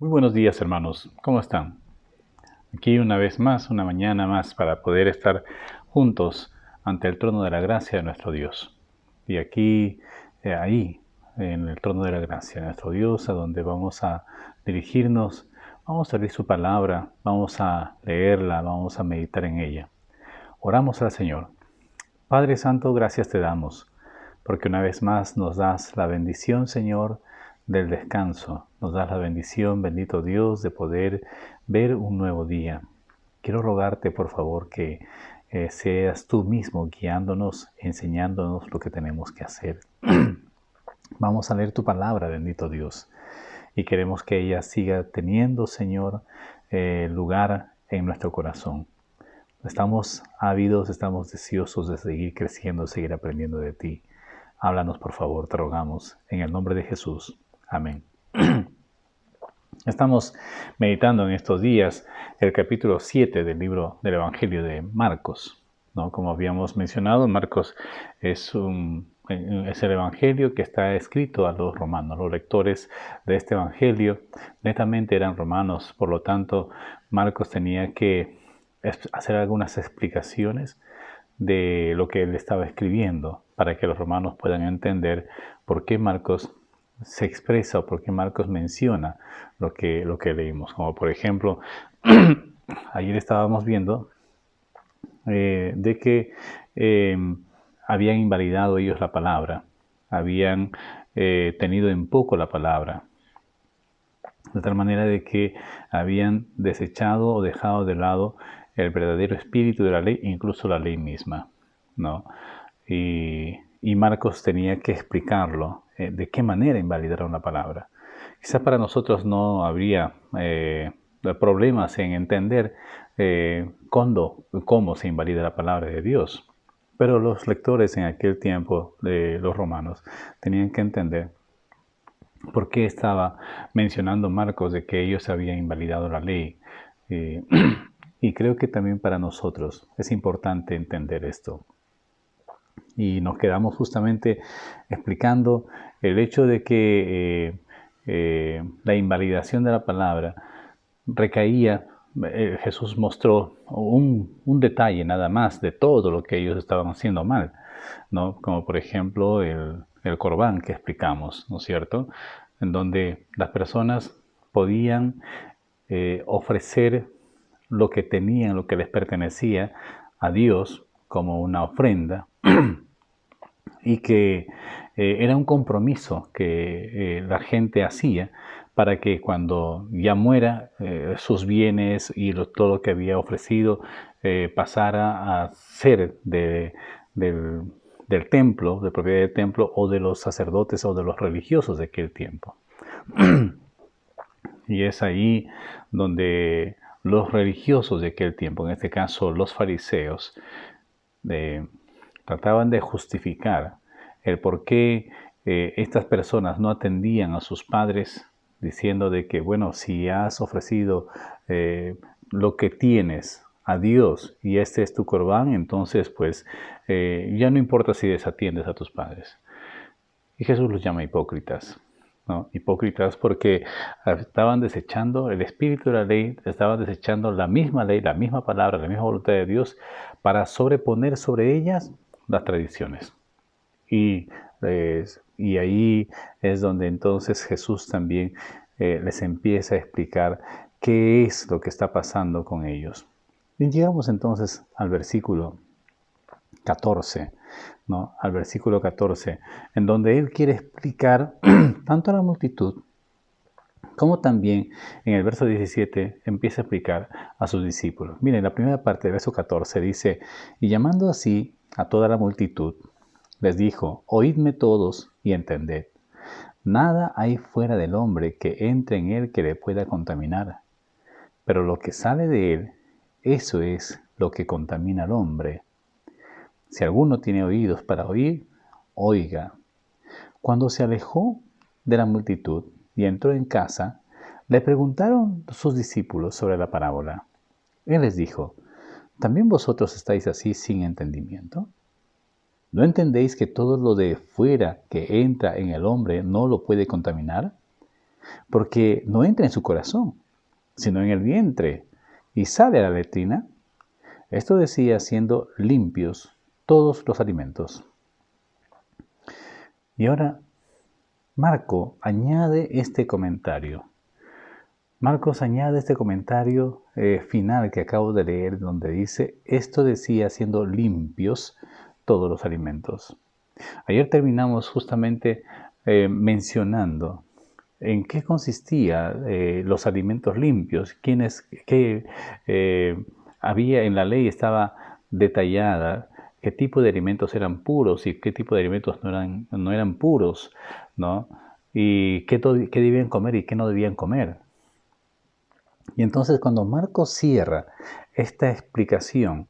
Muy buenos días, hermanos. ¿Cómo están? Aquí una vez más, una mañana más para poder estar juntos ante el trono de la gracia de nuestro Dios. Y aquí, ahí, en el trono de la gracia de nuestro Dios, a donde vamos a dirigirnos, vamos a abrir su palabra, vamos a leerla, vamos a meditar en ella. Oramos al Señor. Padre Santo, gracias te damos, porque una vez más nos das la bendición, Señor, del descanso. Nos das la bendición, bendito Dios, de poder ver un nuevo día. Quiero rogarte, por favor, que seas tú mismo guiándonos, enseñándonos lo que tenemos que hacer. Vamos a leer tu palabra, bendito Dios, y queremos que ella siga teniendo, Señor, lugar en nuestro corazón. Estamos ávidos, estamos deseosos de seguir creciendo, seguir aprendiendo de ti. Háblanos, por favor, te rogamos, en el nombre de Jesús. Amén. Estamos meditando en estos días el capítulo 7 del libro del Evangelio de Marcos, ¿no? Como habíamos mencionado, Marcos es el Evangelio que está escrito a los romanos. Los lectores de este Evangelio netamente eran romanos, por lo tanto, Marcos tenía que hacer algunas explicaciones de lo que él estaba escribiendo para que los romanos puedan entender por qué Marcos se expresa o por qué Marcos menciona lo que leímos. Como por ejemplo, ayer estábamos viendo de que habían invalidado ellos la palabra, habían tenido en poco la palabra, de tal manera de que habían desechado o dejado de lado el verdadero espíritu de la ley, incluso la ley misma, ¿no? Y Marcos tenía que explicarlo, de qué manera invalidaron la palabra. Quizás para nosotros no habría problemas en entender cómo se invalida la palabra de Dios, pero los lectores en aquel tiempo de los romanos tenían que entender por qué estaba mencionando Marcos de que ellos habían invalidado la ley. Eh, y creo que también para nosotros es importante entender esto. Y nos quedamos justamente explicando el hecho de que la invalidación de la palabra recaía, Jesús mostró un detalle nada más de todo lo que ellos estaban haciendo mal, ¿no? Como por ejemplo el Corbán que explicamos, ¿no es cierto? En donde las personas podían ofrecer lo que tenían, lo que les pertenecía a Dios como una ofrenda y que era un compromiso que la gente hacía para que cuando ya muera sus bienes y todo lo que había ofrecido pasara a ser del templo, de propiedad del templo o de los sacerdotes o de los religiosos de aquel tiempo. Y es ahí donde los religiosos de aquel tiempo, en este caso los fariseos, trataban de justificar el por qué estas personas no atendían a sus padres, diciendo de que, bueno, si has ofrecido lo que tienes a Dios y este es tu corbán, entonces pues ya no importa si desatiendes a tus padres. Y Jesús los llama hipócritas, ¿no? Hipócritas porque estaban desechando el espíritu de la ley, estaban desechando la misma ley, la misma palabra, la misma voluntad de Dios para sobreponer sobre ellas las tradiciones. Y ahí es donde entonces Jesús también les empieza a explicar qué es lo que está pasando con ellos. Y llegamos entonces al versículo 14, ¿no? Al versículo 14, en donde él quiere explicar tanto a la multitud como también en el verso 17 empieza a explicar a sus discípulos. Miren, la primera parte del verso 14 dice, y llamando así a toda la multitud, les dijo, oídme todos y entended. Nada hay fuera del hombre que entre en él que le pueda contaminar, pero lo que sale de él, eso es lo que contamina al hombre. Si alguno tiene oídos para oír, oiga. Cuando se alejó de la multitud y entró en casa, le preguntaron sus discípulos sobre la parábola. Él les dijo, ¿también vosotros estáis así sin entendimiento? ¿No entendéis que todo lo de fuera que entra en el hombre no lo puede contaminar? porque no entra en su corazón, sino en el vientre, y sale a la letrina. Esto decía siendo limpios todos los alimentos. Y ahora Marco añade este comentario. Marcos añade este comentario final que acabo de leer, donde dice, esto decía siendo limpios todos los alimentos. Ayer terminamos justamente mencionando en qué consistía los alimentos limpios, qué había en la ley, estaba detallada qué tipo de alimentos eran puros y qué tipo de alimentos no eran puros, ¿no? Y qué debían comer y qué no debían comer. Y entonces cuando Marcos cierra esta explicación,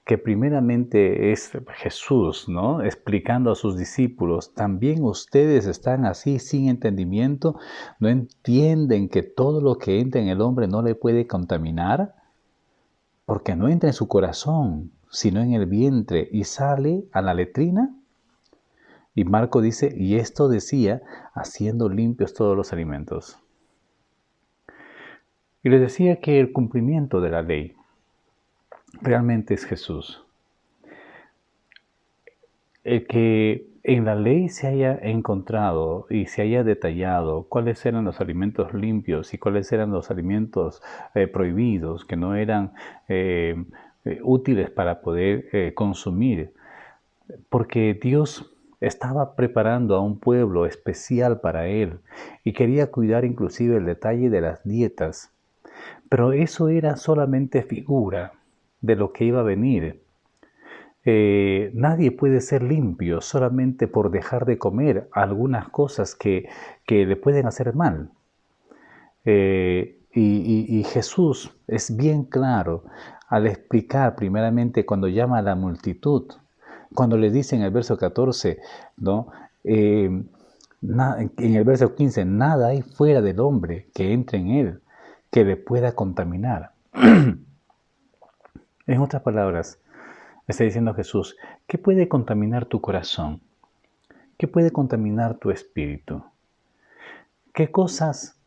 que primeramente es Jesús, ¿no? Explicando a sus discípulos, también ustedes están así sin entendimiento, no entienden que todo lo que entra en el hombre no le puede contaminar, porque no entra en su corazón, sino en el vientre y sale a la letrina. Y Marco dice, y esto decía, haciendo limpios todos los alimentos. Y les decía que el cumplimiento de la ley realmente es Jesús. El que en la ley se haya encontrado y se haya detallado cuáles eran los alimentos limpios y cuáles eran los alimentos prohibidos, que no eran útiles para poder consumir, porque Dios estaba preparando a un pueblo especial para Él y quería cuidar inclusive el detalle de las dietas. Pero eso era solamente figura de lo que iba a venir. Nadie puede ser limpio solamente por dejar de comer algunas cosas que le pueden hacer mal. Y Jesús es bien claro al explicar primeramente cuando llama a la multitud, cuando le dice en el verso 14, ¿no? En el verso 15, nada hay fuera del hombre que entre en él que le pueda contaminar. En otras palabras, está diciendo Jesús, ¿qué puede contaminar tu corazón? ¿Qué puede contaminar tu espíritu? ¿Qué cosas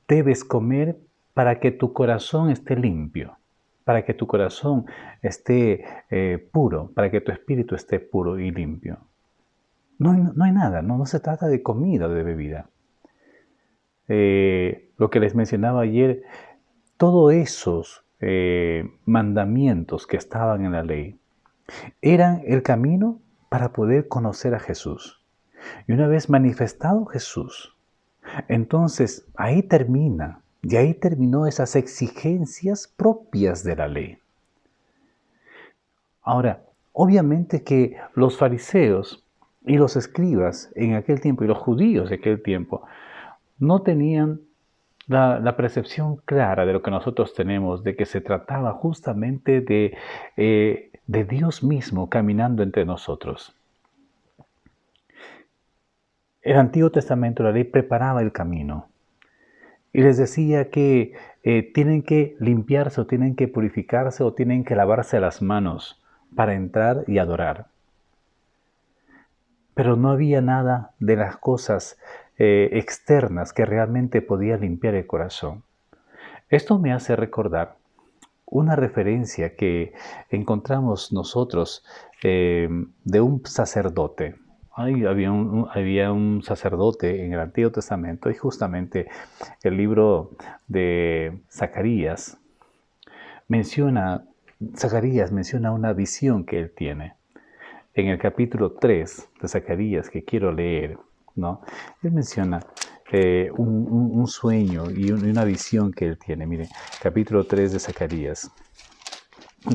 debes comer para que tu corazón esté limpio? Para que tu corazón esté puro, para que tu espíritu esté puro y limpio. No hay nada, no se trata de comida o de bebida. Lo que les mencionaba ayer, todos esos mandamientos que estaban en la ley eran el camino para poder conocer a Jesús. Y una vez manifestado Jesús, entonces ahí terminó esas exigencias propias de la ley. Ahora, obviamente que los fariseos y los escribas en aquel tiempo y los judíos de aquel tiempo no tenían la percepción clara de lo que nosotros tenemos, de que se trataba justamente de Dios mismo caminando entre nosotros. El Antiguo Testamento, la ley preparaba el camino y les decía que tienen que limpiarse o tienen que purificarse o tienen que lavarse las manos para entrar y adorar. Pero no había nada de las cosas externas que realmente podía limpiar el corazón. Esto me hace recordar una referencia que encontramos nosotros de un sacerdote. Había un sacerdote en el Antiguo Testamento y justamente el libro de Zacarías menciona una visión que él tiene. En el capítulo 3 de Zacarías, que quiero leer, ¿no? Él menciona un sueño y una visión que él tiene. Miren, capítulo 3 de Zacarías.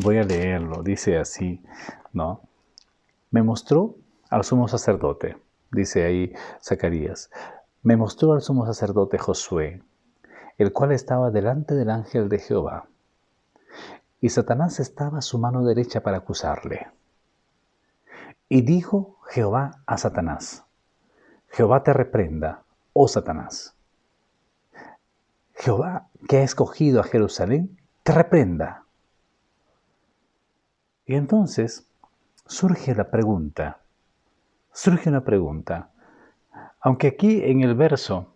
Voy a leerlo, dice así, ¿no? Me mostró al sumo sacerdote, dice ahí Zacarías. Me mostró al sumo sacerdote Josué, el cual estaba delante del ángel de Jehová. Y Satanás estaba a su mano derecha para acusarle. Y dijo Jehová a Satanás, Jehová te reprenda, oh Satanás. Jehová, que ha escogido a Jerusalén, te reprenda. Y entonces surge una pregunta. Aunque aquí en el verso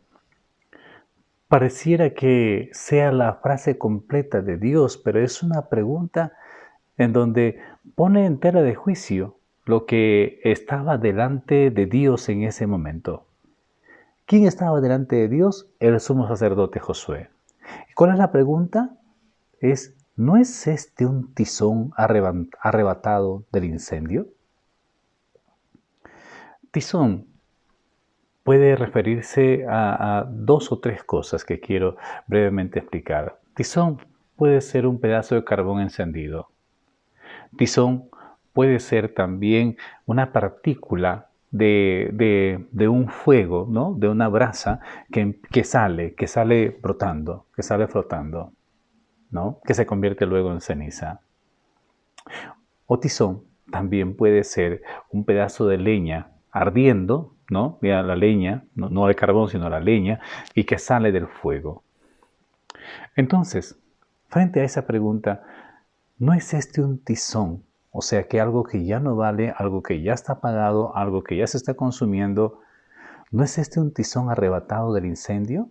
pareciera que sea la frase completa de Dios, pero es una pregunta en donde pone en tela de juicio lo que estaba delante de Dios en ese momento. ¿Quién estaba delante de Dios? El sumo sacerdote Josué. ¿Y cuál es la pregunta? ¿No es este un tizón arrebatado del incendio? Tizón puede referirse a dos o tres cosas que quiero brevemente explicar. Tizón puede ser un pedazo de carbón encendido. Tizón puede ser también una partícula de un fuego, ¿no? De una brasa que sale brotando, que sale flotando, ¿no? Que se convierte luego en ceniza. O tizón también puede ser un pedazo de leña ardiendo, ¿no? Mira, la leña, no el carbón, sino la leña, y que sale del fuego. Entonces, frente a esa pregunta, ¿no es este un tizón? O sea, que algo que ya no vale, algo que ya está apagado, algo que ya se está consumiendo, ¿no es este un tizón arrebatado del incendio?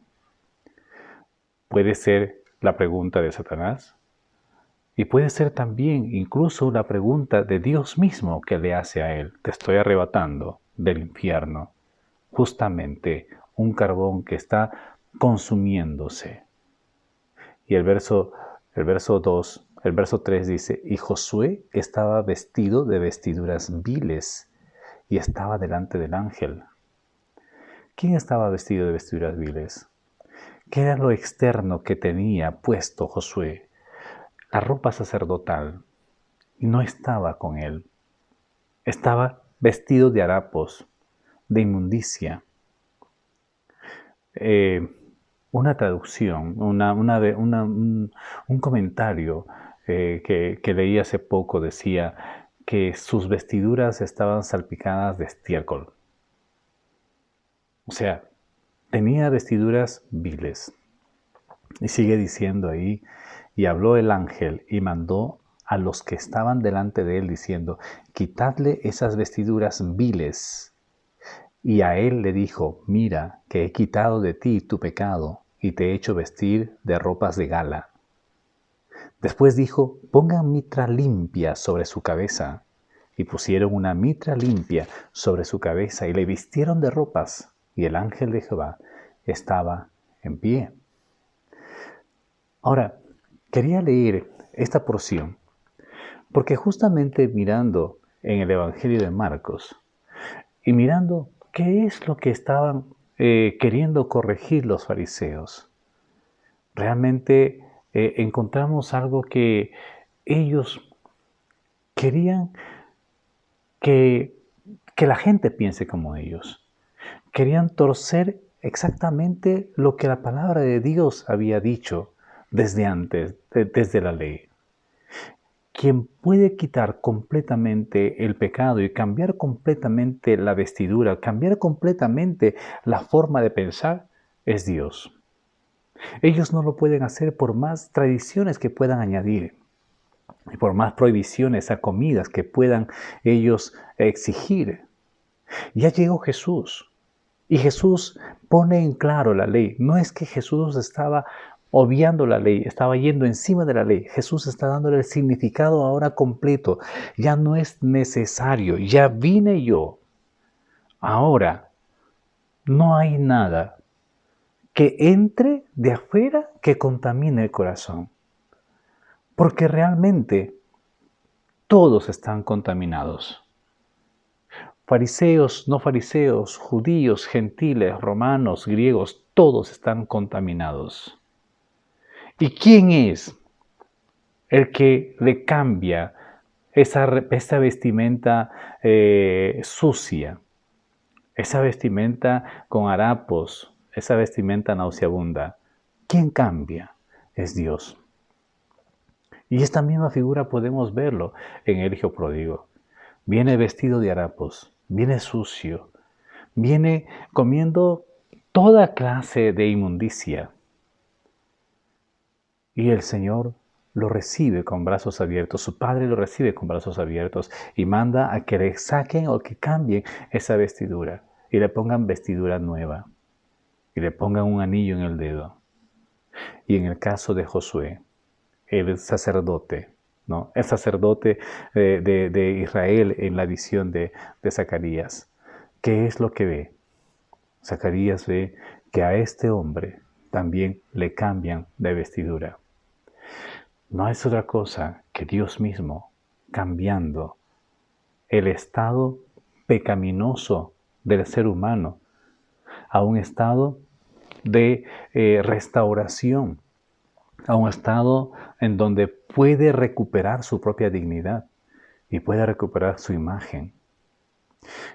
Puede ser la pregunta de Satanás. Y puede ser también incluso la pregunta de Dios mismo que le hace a él. Te estoy arrebatando del infierno. Justamente un carbón que está consumiéndose. Y el verso 3 dice, y Josué estaba vestido de vestiduras viles y estaba delante del ángel. ¿Quién estaba vestido de vestiduras viles? ¿Qué era lo externo que tenía puesto Josué? La ropa sacerdotal. Y no estaba con él. Estaba vestido de harapos, de inmundicia. Una traducción, un comentario que leí hace poco decía que sus vestiduras estaban salpicadas de estiércol. O sea, tenía vestiduras viles. Y sigue diciendo ahí, y habló el ángel y mandó a los que estaban delante de él diciendo, quitadle esas vestiduras viles. Y a él le dijo, mira, que he quitado de ti tu pecado y te he hecho vestir de ropas de gala. Después dijo, pongan mitra limpia sobre su cabeza. Y pusieron una mitra limpia sobre su cabeza y le vistieron de ropas. Y el ángel de Jehová estaba en pie. Ahora, quería leer esta porción porque justamente mirando en el Evangelio de Marcos y mirando qué es lo que estaban queriendo corregir los fariseos, realmente encontramos algo que ellos querían que la gente piense como ellos. Querían torcer exactamente lo que la palabra de Dios había dicho desde antes, desde la ley. Quien puede quitar completamente el pecado y cambiar completamente la vestidura, cambiar completamente la forma de pensar, es Dios. Ellos no lo pueden hacer por más tradiciones que puedan añadir y por más prohibiciones a comidas que puedan ellos exigir. Ya llegó Jesús y Jesús pone en claro la ley. No es que Jesús estaba obviando la ley, estaba yendo encima de la ley. Jesús está dándole el significado ahora completo. Ya no es necesario, ya vine yo. Ahora no hay nada que entre de afuera que contamine el corazón. Porque realmente todos están contaminados. Fariseos, no fariseos, judíos, gentiles, romanos, griegos, todos están contaminados. ¿Y quién es el que le cambia esa vestimenta sucia? Esa vestimenta con harapos, esa vestimenta nauseabunda. ¿Quién cambia? Es Dios. Y esta misma figura podemos verlo en el hijo pródigo. Viene vestido de harapos, viene sucio, viene comiendo toda clase de inmundicia. Y el Señor lo recibe con brazos abiertos, su Padre lo recibe con brazos abiertos y manda a que le saquen o que cambien esa vestidura y le pongan vestidura nueva y le pongan un anillo en el dedo. Y en el caso de Josué, el sacerdote, ¿no? El sacerdote de Israel en la visión de Zacarías. ¿Qué es lo que ve? Zacarías ve que a este hombre también le cambian de vestidura. No es otra cosa que Dios mismo cambiando el estado pecaminoso del ser humano a un estado de restauración, a un estado en donde puede recuperar su propia dignidad y puede recuperar su imagen.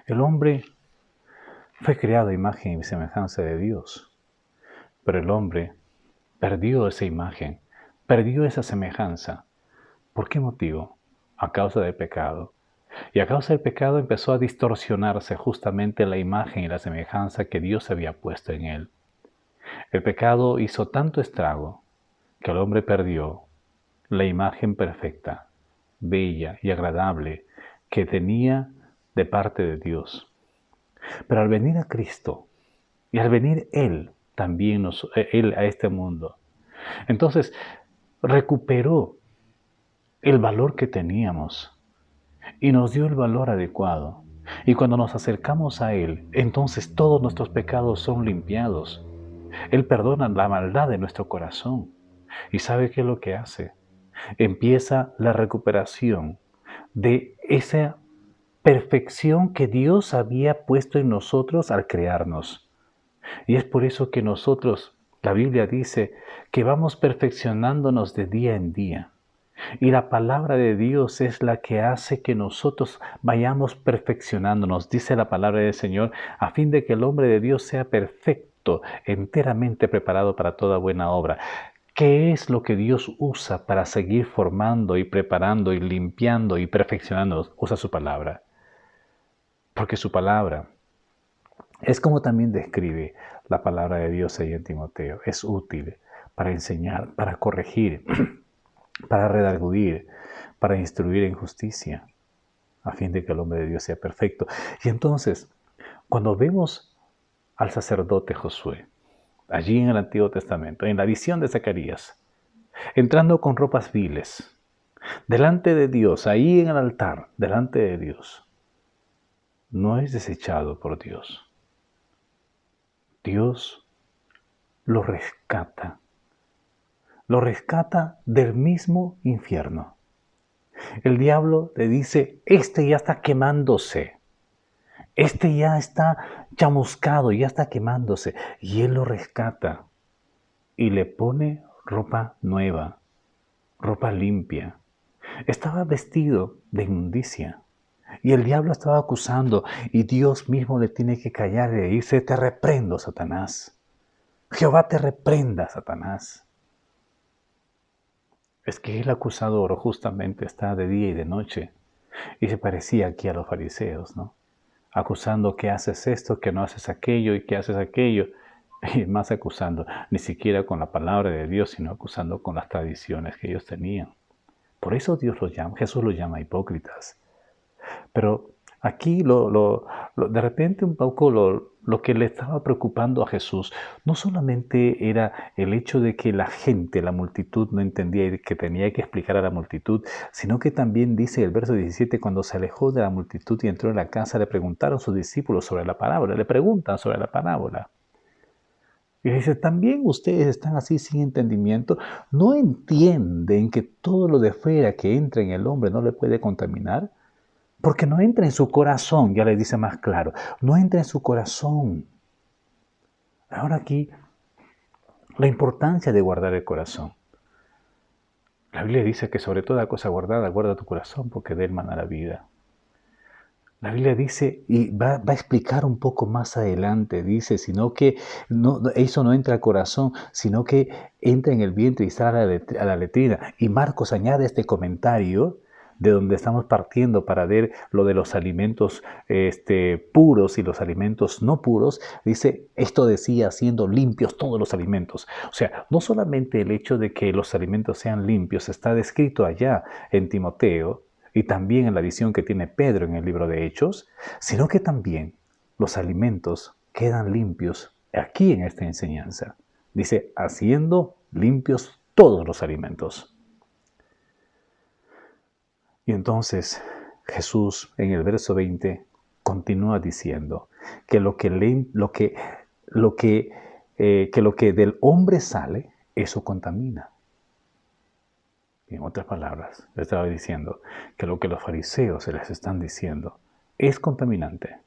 El hombre fue creado a imagen y semejanza de Dios, pero el hombre perdió esa imagen, perdió esa semejanza. ¿Por qué motivo? A causa del pecado. Y a causa del pecado empezó a distorsionarse justamente la imagen y la semejanza que Dios había puesto en él. El pecado hizo tanto estrago que el hombre perdió la imagen perfecta, bella y agradable que tenía de parte de Dios. Pero al venir a Cristo y al venir Él también Él a este mundo, entonces recuperó el valor que teníamos y nos dio el valor adecuado. Y cuando nos acercamos a Él, entonces todos nuestros pecados son limpiados. Él perdona la maldad de nuestro corazón. ¿Y sabe qué es lo que hace? Empieza la recuperación de esa perfección que Dios había puesto en nosotros al crearnos. Y es por eso que nosotros, la Biblia dice, que vamos perfeccionándonos de día en día. Y la palabra de Dios es la que hace que nosotros vayamos perfeccionándonos, dice la palabra del Señor, a fin de que el hombre de Dios sea perfecto, enteramente preparado para toda buena obra. ¿Qué es lo que Dios usa para seguir formando y preparando y limpiando y perfeccionando? Usa su palabra. Porque su palabra es como también describe la palabra de Dios ahí en Timoteo. Es útil para enseñar, para corregir, para redarguir, para instruir en justicia, a fin de que el hombre de Dios sea perfecto. Y entonces, cuando vemos al sacerdote Josué, allí en el Antiguo Testamento, en la visión de Zacarías, entrando con ropas viles, delante de Dios, ahí en el altar, delante de Dios, no es desechado por Dios. Dios lo rescata del mismo infierno. El diablo le dice, este ya está quemándose, este ya está chamuscado, ya está quemándose, y él lo rescata y le pone ropa nueva, ropa limpia. Estaba vestido de inmundicia. Y el diablo estaba acusando y Dios mismo le tiene que callar y dice, te reprendo, Satanás. Jehová te reprenda, Satanás. Es que el acusador justamente está de día y de noche y se parecía aquí a los fariseos, ¿no? Acusando que haces esto, que no haces aquello y que haces aquello. Y más acusando, ni siquiera con la palabra de Dios, sino acusando con las tradiciones que ellos tenían. Por eso Jesús los llama hipócritas. Pero aquí de repente un poco lo que le estaba preocupando a Jesús no solamente era el hecho de que la gente, la multitud no entendía y que tenía que explicar a la multitud, sino que también dice el verso 17, cuando se alejó de la multitud y entró en la casa, le preguntaron sus discípulos sobre la parábola, le preguntan sobre la parábola. Y dice, también ustedes están así sin entendimiento, no entienden que todo lo de fuera que entra en el hombre no le puede contaminar. Porque no entra en su corazón, ya le dice más claro, no entra en su corazón. Ahora aquí, la importancia de guardar el corazón. La Biblia dice que sobre toda cosa guardada, guarda tu corazón porque de él mana la vida. La Biblia dice, y va a explicar un poco más adelante, dice, sino que eso no entra al corazón, sino que entra en el vientre y sale a la letrina. Y Marcos añade este comentario, de donde estamos partiendo para ver lo de los alimentos puros y los alimentos no puros, dice, esto decía siendo limpios todos los alimentos. O sea, no solamente el hecho de que los alimentos sean limpios está descrito allá en Timoteo y también en la visión que tiene Pedro en el libro de Hechos, sino que también los alimentos quedan limpios aquí en esta enseñanza. Dice, haciendo limpios todos los alimentos. Y entonces Jesús en el verso 20 continúa diciendo que lo que del hombre sale, eso contamina. En otras palabras, le estaba diciendo que lo que los fariseos se les están diciendo es contaminante.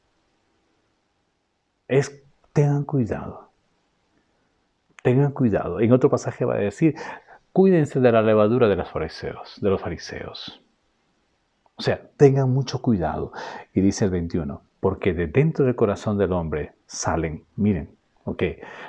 Tengan cuidado. Tengan cuidado. En otro pasaje va a decir, cuídense de la levadura de los fariseos. O sea, tengan mucho cuidado. Y dice el 21, porque de dentro del corazón del hombre salen, miren,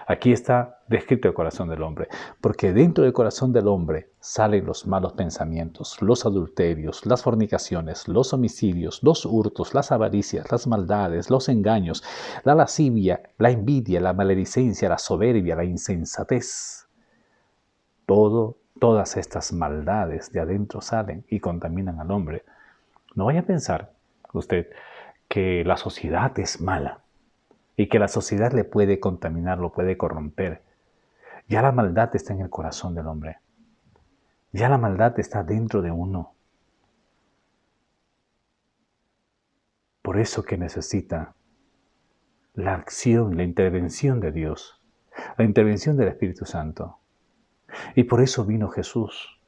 aquí está descrito el corazón del hombre, porque dentro del corazón del hombre salen los malos pensamientos, los adulterios, las fornicaciones, los homicidios, los hurtos, las avaricias, las maldades, los engaños, la lascivia, la envidia, la maledicencia, la soberbia, la insensatez. Todas estas maldades de adentro salen y contaminan al hombre. No vaya a pensar usted que la sociedad es mala y que la sociedad le puede contaminar, lo puede corromper. Ya la maldad está en el corazón del hombre. Ya la maldad está dentro de uno. Por eso que necesita la acción, la intervención de Dios, la intervención del Espíritu Santo. Y por eso vino Jesús,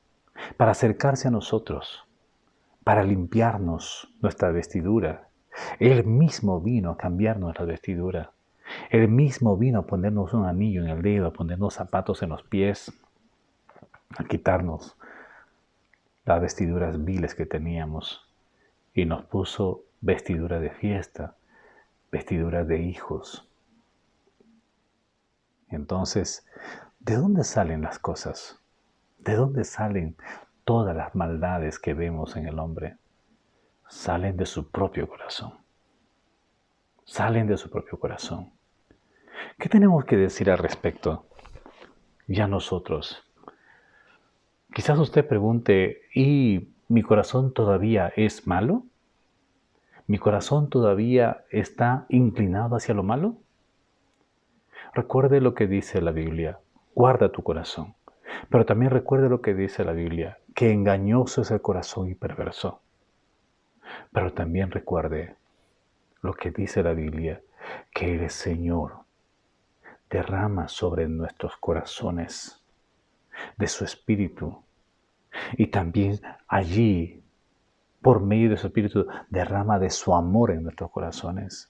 para acercarse a nosotros, para limpiarnos nuestra vestidura. Él mismo vino a cambiar nuestra vestidura. Él mismo vino a ponernos un anillo en el dedo, a ponernos zapatos en los pies, a quitarnos las vestiduras viles que teníamos y nos puso vestidura de fiesta, vestidura de hijos. Entonces, ¿de dónde salen las cosas? ¿De dónde salen todas las maldades que vemos en el hombre? Salen de su propio corazón. Salen de su propio corazón. ¿Qué tenemos que decir al respecto? Ya nosotros. Quizás usted pregunte, ¿y mi corazón todavía es malo? ¿Mi corazón todavía está inclinado hacia lo malo? Recuerde lo que dice la Biblia, guarda tu corazón. Pero también recuerde lo que dice la Biblia, que engañoso es el corazón y perverso. Pero también recuerde lo que dice la Biblia, que el Señor derrama sobre nuestros corazones de su Espíritu. Y también allí, por medio de su Espíritu, derrama de su amor en nuestros corazones.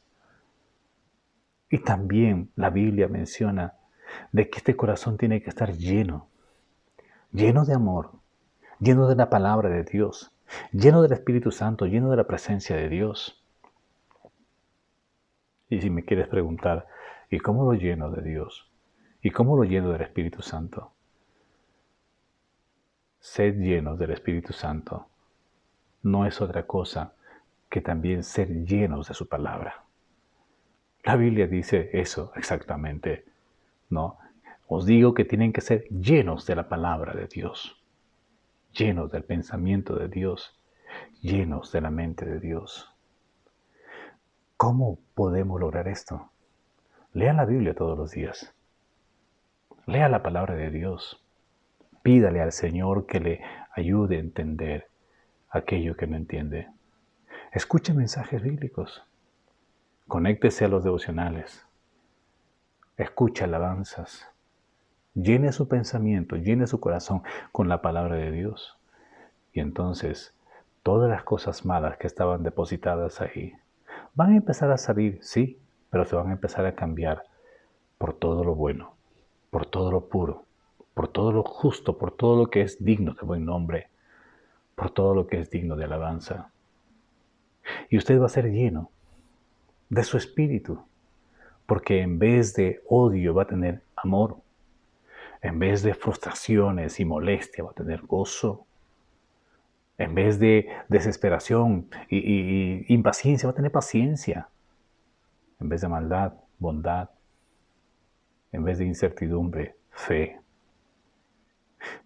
Y también la Biblia menciona de que este corazón tiene que estar lleno de amor, lleno de la palabra de Dios, lleno del Espíritu Santo, lleno de la presencia de Dios. Y si me quieres preguntar, ¿y cómo lo lleno de Dios? ¿Y cómo lo lleno del Espíritu Santo? Sed llenos del Espíritu Santo. No es otra cosa que también ser llenos de su palabra. La Biblia dice eso exactamente, ¿no? Os digo que tienen que ser llenos de la palabra de Dios, llenos del pensamiento de Dios, llenos de la mente de Dios. ¿Cómo podemos lograr esto? Lea la Biblia todos los días. Lea la palabra de Dios. Pídale al Señor que le ayude a entender aquello que no entiende. Escuche mensajes bíblicos. Conéctese a los devocionales. Escuche alabanzas. Llene su pensamiento, llene su corazón con la palabra de Dios. Y entonces, todas las cosas malas que estaban depositadas ahí van a empezar a salir, sí, pero se van a empezar a cambiar por todo lo bueno, por todo lo puro, por todo lo justo, por todo lo que es digno de buen nombre, por todo lo que es digno de alabanza. Y usted va a ser lleno de su espíritu, porque en vez de odio va a tener amor, en vez de frustraciones y molestia va a tener gozo, en vez de desesperación y impaciencia va a tener paciencia, en vez de maldad, bondad, en vez de incertidumbre, fe.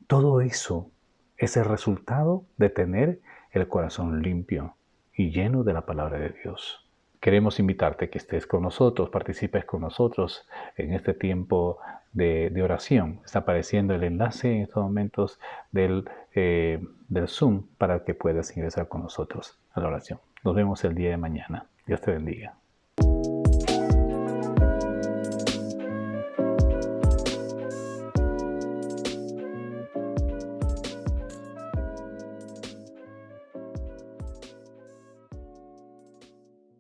Todo eso es el resultado de tener el corazón limpio y lleno de la palabra de Dios, queremos invitarte que estés con nosotros, participes con nosotros en este tiempo de oración. Está apareciendo el enlace en estos momentos del Zoom para que puedas ingresar con nosotros a la oración. Nos vemos el día de mañana. Dios te bendiga.